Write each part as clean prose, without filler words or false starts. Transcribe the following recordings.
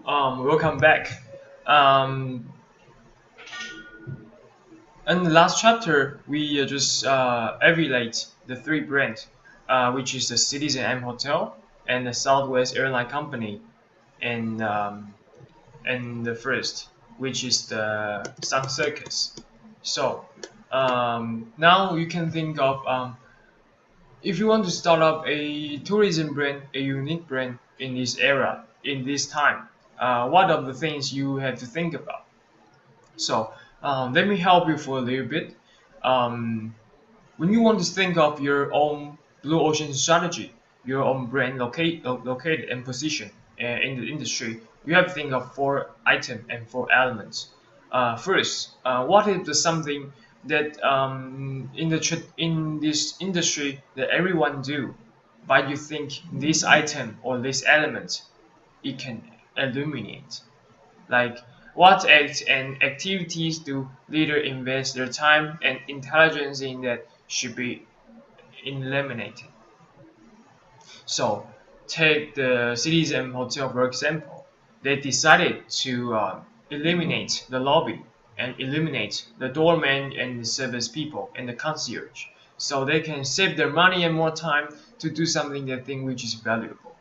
Welcome back. Um, in the last chapter, we just evaluate the three brands, which is the Citizen M Hotel and the Southwest Airline Company, and the first, which is the Sun Circus. So now you can think of if you want to start up a tourism brand, a unique brand in this era, in this time. What are the things you have to think about? So let me help you for a little bit. Um, when you want to think of your own blue ocean strategy, your own brand located and position in the industry, you have to think of four items and four elements. First, what is the something that in this industry that everyone do, but you think this item or this element it can illuminate? Like, what acts and activities do leaders invest their time and intelligence in that should be eliminated? So, take the Citizen Hotel for example. They decided to eliminate the lobby and eliminate the doorman and the service people and the concierge, so they can save their money and more time to do something they think which is valuable.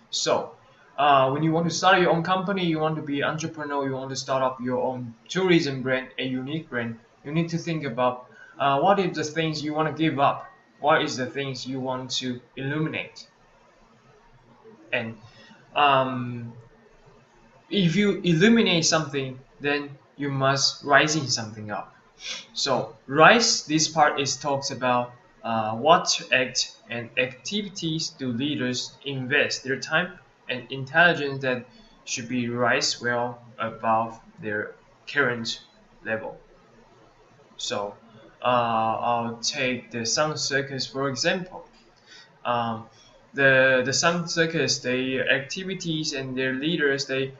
So, when you want to start your own company, you want to be an entrepreneur, you want to start up your own tourism brand, a unique brand, you need to think about what is the things you want to give up, what is the things you want to illuminate, and um, if you eliminate something, then you must rising something up. So rise, this part is talks about what act and activities do leaders invest their time and intelligence that should be rise well above their current level. So I'll take the Sun Circus for example. Um, the Sun Circus, their activities and their leaders, they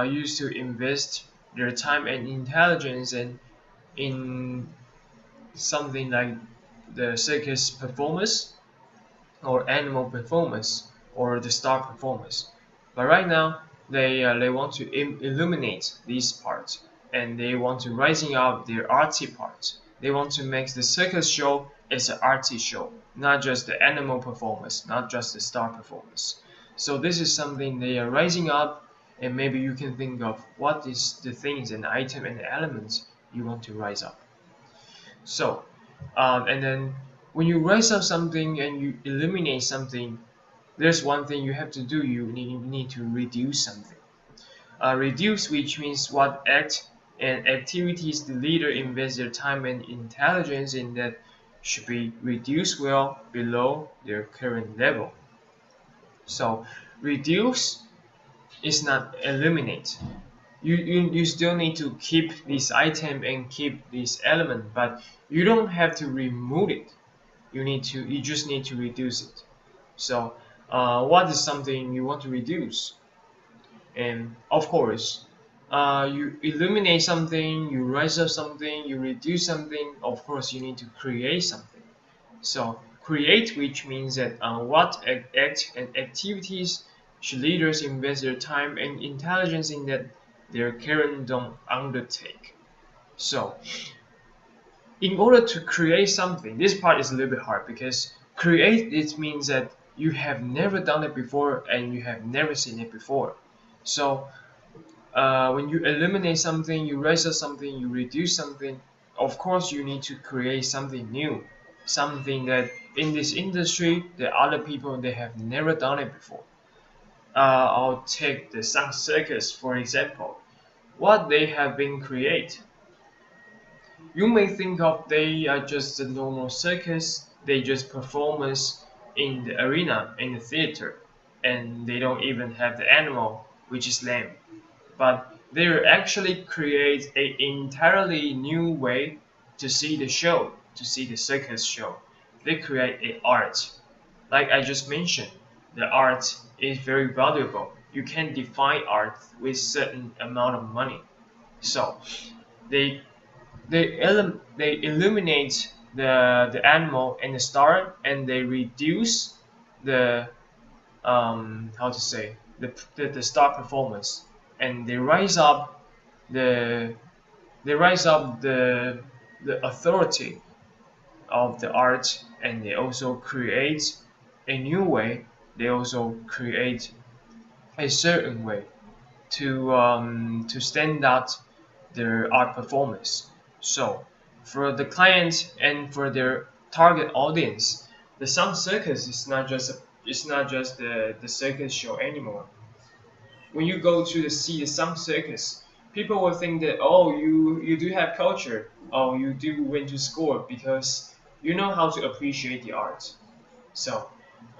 used to invest their time and intelligence and in something like the circus performers or animal performers or the star performers. But right now, they want to illuminate these parts and they want to rising up their arty parts. They want to make the circus show as an arty show, not just the animal performers, not just the star performers. So this is something they are rising up, and maybe you can think of what is the things and item and the elements you want to rise up. So, and then when you rise up something and you eliminate something, there's one thing you have to do. You need to reduce something. Reduce, which means what act and activities the leader invests their time and intelligence in that should be reduced well below their current level. So, reduce is not eliminate. You still need to keep this item and keep this element, but you don't have to remove it. You just need to reduce it. So what is something you want to reduce? And of course, you eliminate something, you raise up something, you reduce something. Of course, you need to create something. So create, which means that what act and activities should leaders invest their time and intelligence in that their current don't undertake. So in order to create something, this part is a little bit hard because create it means that you have never done it before and you have never seen it before. So when you eliminate something, you raise up something, you reduce something, of course you need to create something new, something that in this industry the other people they have never done it before. I'll take the Sun Circus for example. What they have been create, you may think of they are just a normal circus, they just performers in the arena, in the theater, and they don't even have the animal, which is lame. But they actually create a entirely new way to see the show, to see the circus show. They create a art. Like I just mentioned, the art is very valuable. You can define art with certain amount of money. So they they illuminate the animal and the star and they reduce the how to say the star performance and they rise up the the authority of the art, and they also create a new way. They also create a certain way to stand out their art performance. So for the client and for their target audience, the Sun Circus is not just the circus show anymore. When you go to see the Sun Circus, people will think that, oh, you do have culture, oh, you do went to school because you know how to appreciate the art. So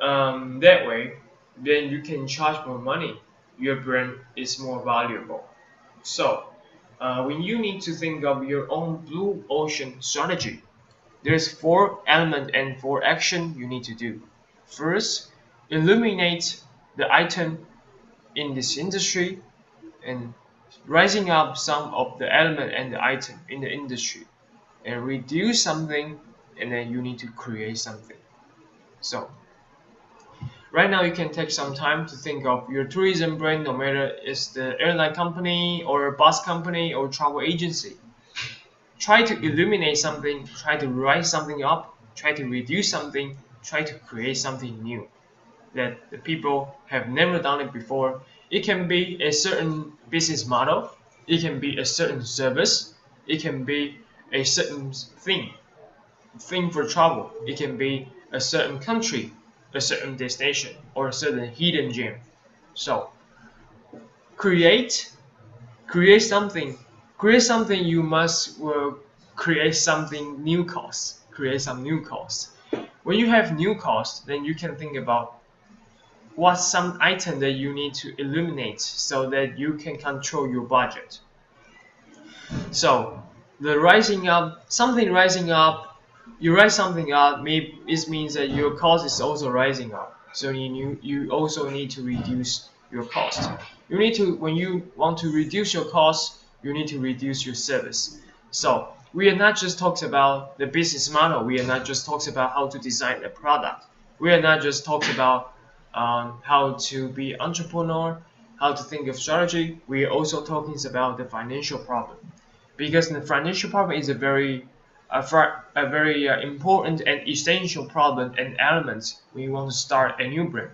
that way, then you can charge more money. Your brand is more valuable. So when you need to think of your own blue ocean strategy, there's 4 elements and 4 action you need to do. First, illuminate the item in this industry and rising up some of the element and the item in the industry and reduce something, and then you need to create something. So right now you can take some time to think of your tourism brand, no matter it's the airline company or bus company or travel agency. Try to illuminate something, try to rise something up, try to reduce something, try to create something new that the people have never done it before. It can be a certain business model, it can be a certain service, it can be a certain thing for travel, it can be a certain country, a certain destination, or a certain hidden gem. So create create something create something. You must create something new cost, create some new cost. When you have new cost, then you can think about what's some item that you need to eliminate so that you can control your budget. So the rising up, something rising up, you rise something up, maybe it means that your cost is also rising up. So you also need to reduce your cost. You need to, when you want to reduce your cost, you need to reduce your service. So we are not just talking about the business model. We are not just talking about how to design a product. We are not just talking about how to be entrepreneur, how to think of strategy. We are also talking about the financial problem, because the financial problem is a very important and essential problem and element when you want to start a new brand.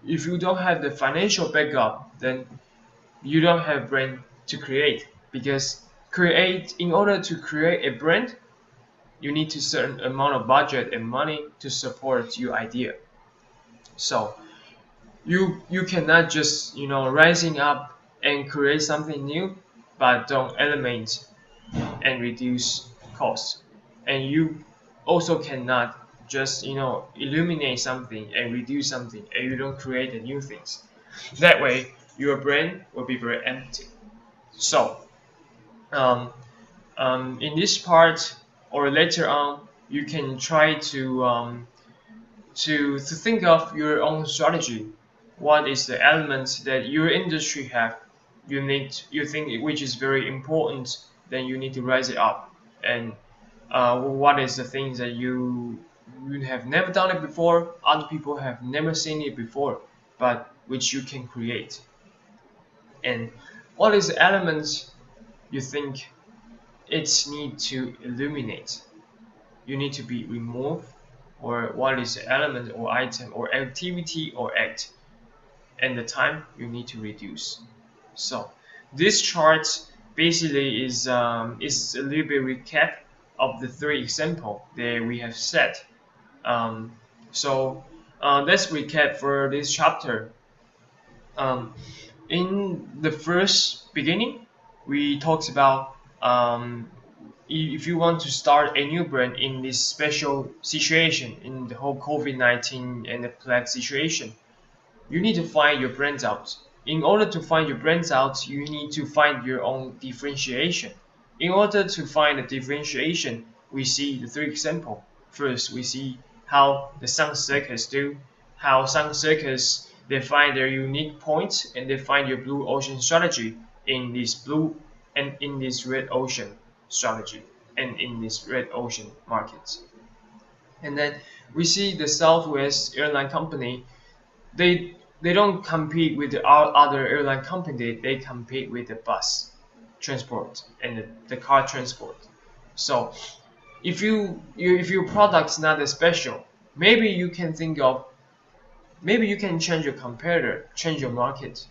If you don't have the financial backup, then you don't have brand to create. Because create in order to create a brand, you need to certain amount of budget and money to support your idea. So you cannot just rising up and create something new, but don't eliminate and reduce costs. And you also cannot just illuminate something and reduce something, and you don't create the new things. That way your brain will be very empty. So um, in this part or later on, you can try to think of your own strategy. What is the elements that your industry have? You think which is very important. Then you need to rise it up. And what is the things that you have never done it before? Other people have never seen it before, but which you can create. And what is the elements you think it's need to illuminate? You need to be removed, or what is the element or item or activity or act, and the time you need to reduce. So this chart basically is a little bit recap of the 3 examples that we have set. Um, so let's recap for this chapter. Um, in the first beginning, we talked about if you want to start a new brand in this special situation, in the whole COVID-19 and the plague situation, you need to find your brands out. In order to find your brands out, you need to find your own differentiation. In order to find the differentiation, we see the 3 examples. First, we see how the Sun Circus do, how Sun Circus they find their unique points and they find your blue ocean strategy in this blue and in this red ocean strategy and in this red ocean market. And then we see the Southwest airline company. They they don't compete with the other airline company. They compete with the bus transport and the car transport. So if your product's not as special, maybe you can think of, maybe you can change your competitor, change your market.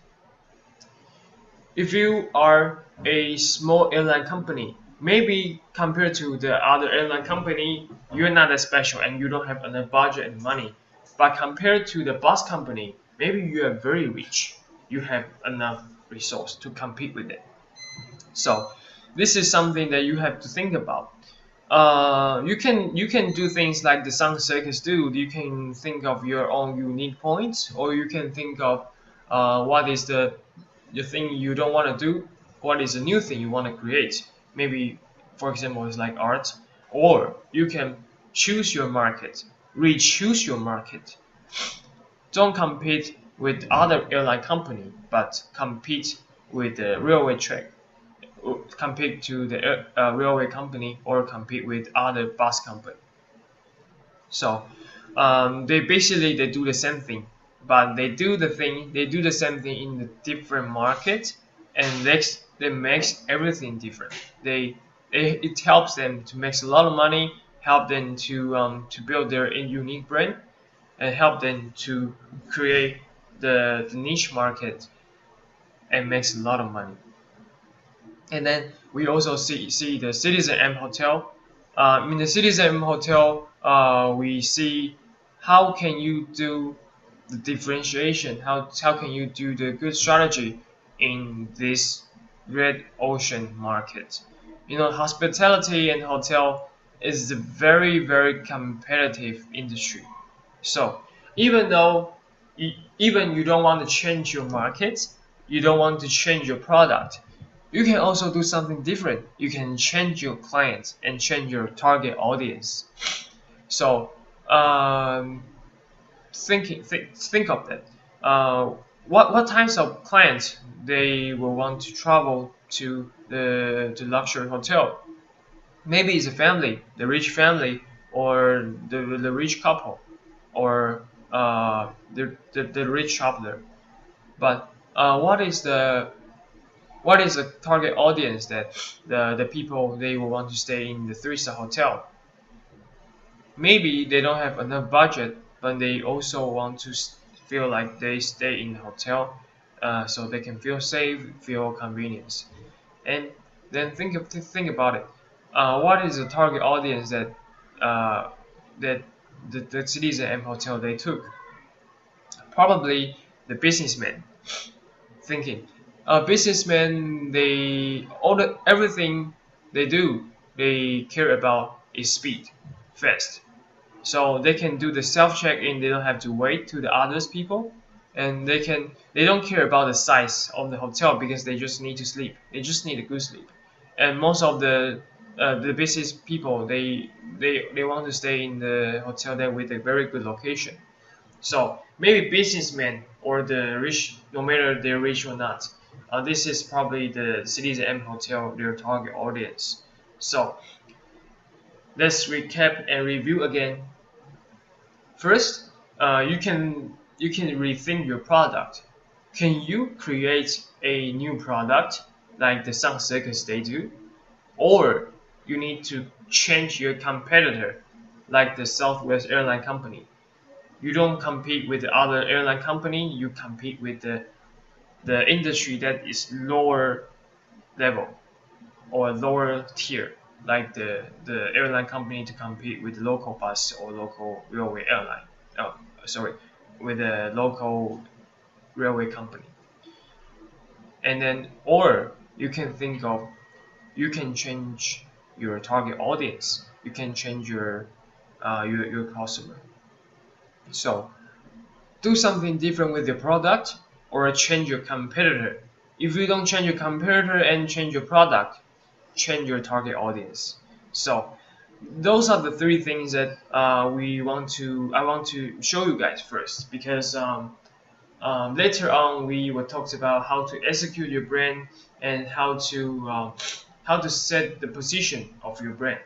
If you are a small airline company, maybe compared to the other airline company, you're not as special and you don't have enough budget and money. But compared to the bus company, maybe you are very rich. You have enough resource to compete with it. So this is something that you have to think about. You can do things like the Sun Circus do. You can think of your own unique points, or you can think of what is the thing you don't want to do, what is a new thing you want to create. Maybe, for example, it's like art, or you can choose your market, re-choose your market. Don't compete with other airline company, but compete with the railway track, compete to the railway company, or compete with other bus company. So they do the same thing, but they do the same thing in the different market, and they makes everything different. It helps them to make a lot of money, help them to build their unique brand, and help them to create the niche market and makes a lot of money. And then we also see the Citizen M Hotel. In the Citizen M Hotel, we see how can you do the differentiation, how can you do the good strategy in this red ocean market. Hospitality and hotel is a very very competitive industry. So even though even you don't want to change your market, you don't want to change your product, you can also do something different. You can change your clients and change your target audience. So think of that. What types of clients they will want to travel to the luxury hotel? Maybe it's a family, the rich family, or the rich couple, or the rich traveler. But what is the target audience that the people they will want to stay in the three-star hotel? Maybe they don't have enough budget, but they also want to feel like they stay in the hotel, so they can feel safe, feel convenience. And then think about it. What is the target audience uh, that the Citizen M Hotel they took? Probably the businessmen. Thinking, businessmen, everything they do, they care about is speed, fast. So they can do the self check-in. They don't have to wait to the others people, and they don't care about the size of the hotel because they just need to sleep. They just need a good sleep. And most of the business people, they want to stay in the hotel there with a very good location. So maybe businessmen or the rich, no matter they're rich or not, this is probably the Cities M Hotel, their target audience. So let's recap and review again. First, you can rethink your product. Can you create a new product like the Sun Circus they do, or you need to change your competitor like the Southwest Airline Company? You don't compete with the other airline company. You compete with the industry that is lower level or lower tier, like the airline company to compete with local bus or local railway airline. Oh, sorry, with a local railway company. And then, or you can think of, you can change your target audience. You can change your customer. So do something different with your product, or change your competitor. If you don't change your competitor and change your product, change your target audience. So those are the three things that I want to show you guys first, because later on we will talk about how to execute your brand and how to set the position of your brand.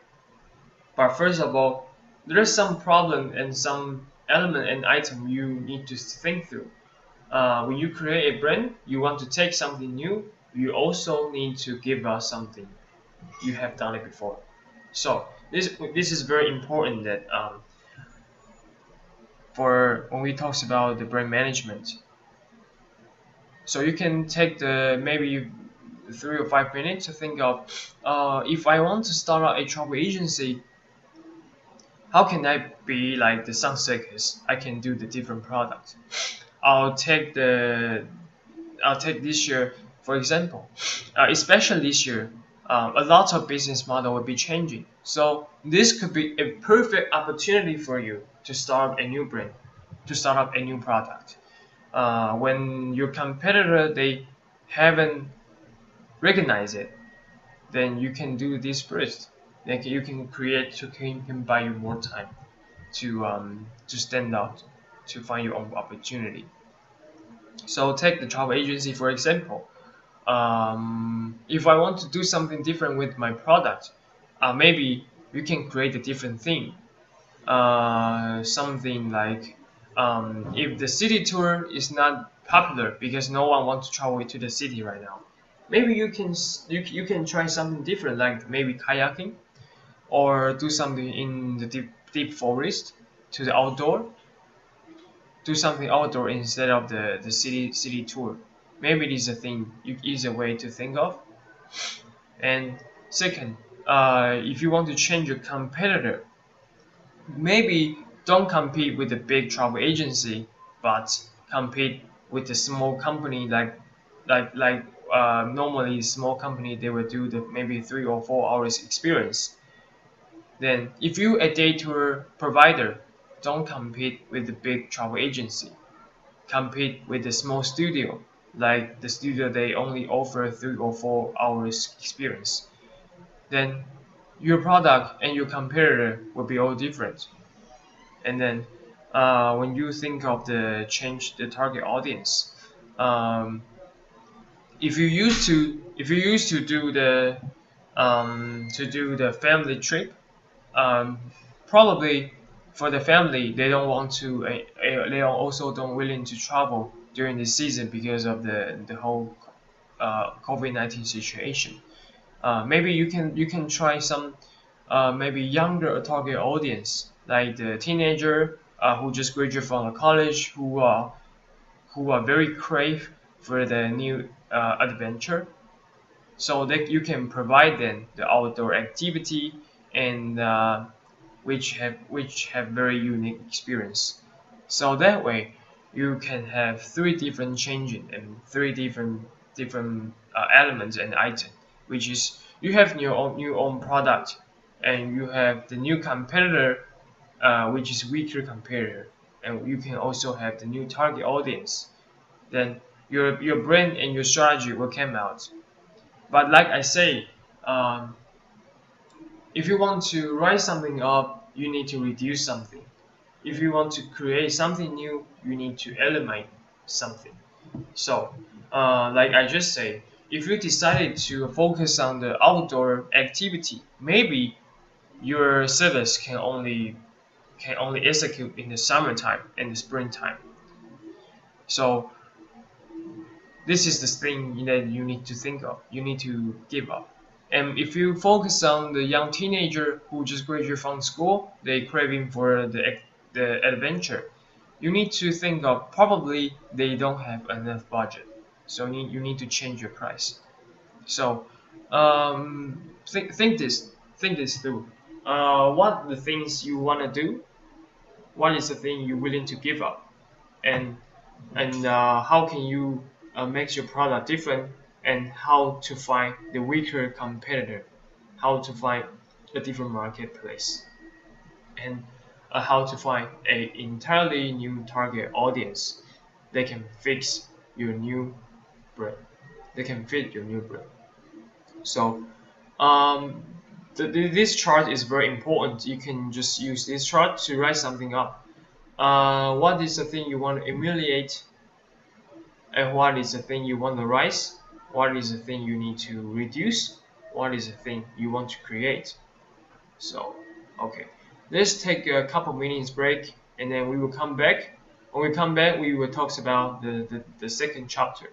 But first of all, there's some problem and some element and item you need to think through. When you create a brand, you want to take something new. You also need to give us something you have done it before. So this is very important that for when we talk about the brand management. So you can take the maybe 3 or 5 minutes to think of if I want to start out a travel agency, how can I be like the Sunseekers? I can do the different products. I'll take the I'll take this year for example, especially this year, a lot of business model will be changing. So this could be a perfect opportunity for you to start a new brand, to start up a new product. When your competitor they haven't recognized it, then you can do this first. Like you can create to can buy you more time to stand out, to find your own opportunity. So take the travel agency for example. If I want to do something different with my product, maybe you can create a different theme. Something like if the city tour is not popular because no one wants to travel to the city right now, maybe you can try something different like maybe kayaking or do something in the deep forest to the outdoor. Do something outdoor instead of the city tour. Maybe it is a thing is a way to think of. And second, if you want to change your competitor, maybe don't compete with the big travel agency, but compete with the small company like normally small company they will do the maybe 3 or 4 hours experience. Then if you a day tour provider, don't compete with the big travel agency. Compete with the small studio, like the studio they only offer 3 or 4 hours experience. Then your product and your competitor will be all different. And then when you think of the change the target audience, um, if you used to do the family trip, um, probably for the family they don't want to they also don't willing to travel during the season because of the whole COVID-19 situation. Maybe you can try some maybe younger target audience like the teenager who just graduated from college who are very crave for the new adventure, so that you can provide them the outdoor activity and which have very unique experience. So that way you can have three different changing and three different elements and items, which is you have your own product and you have the new competitor, which is weaker competitor, and you can also have the new target audience. Then your brand and your strategy will come out. But like I say, um, if you want to write something up, you need to reduce something. If you want to create something new, you need to eliminate something. So, like I just said, if you decided to focus on the outdoor activity, maybe your service can only execute in the summertime and the springtime. So this is the thing that you need to think of. You need to give up. And if you focus on the young teenager who just graduated from school, they craving for the adventure. You need to think of probably they don't have enough budget, so you need to change your price. So think this through. What the things you want to do? What is the thing you're willing to give up? And how can you make your product different, and how to find the weaker competitor, how to find a different marketplace, and how to find a entirely new target audience that can fix your new brand, they can fit your new brand. So um, this chart is very important. You can just use this chart to write something up. What is the thing you want to emulate, and what is the thing you want to rise, what is the thing you need to reduce, what is the thing you want to create. So okay, let's take a couple minutes break and then we will come back When we come back, we will talk about the second chapter.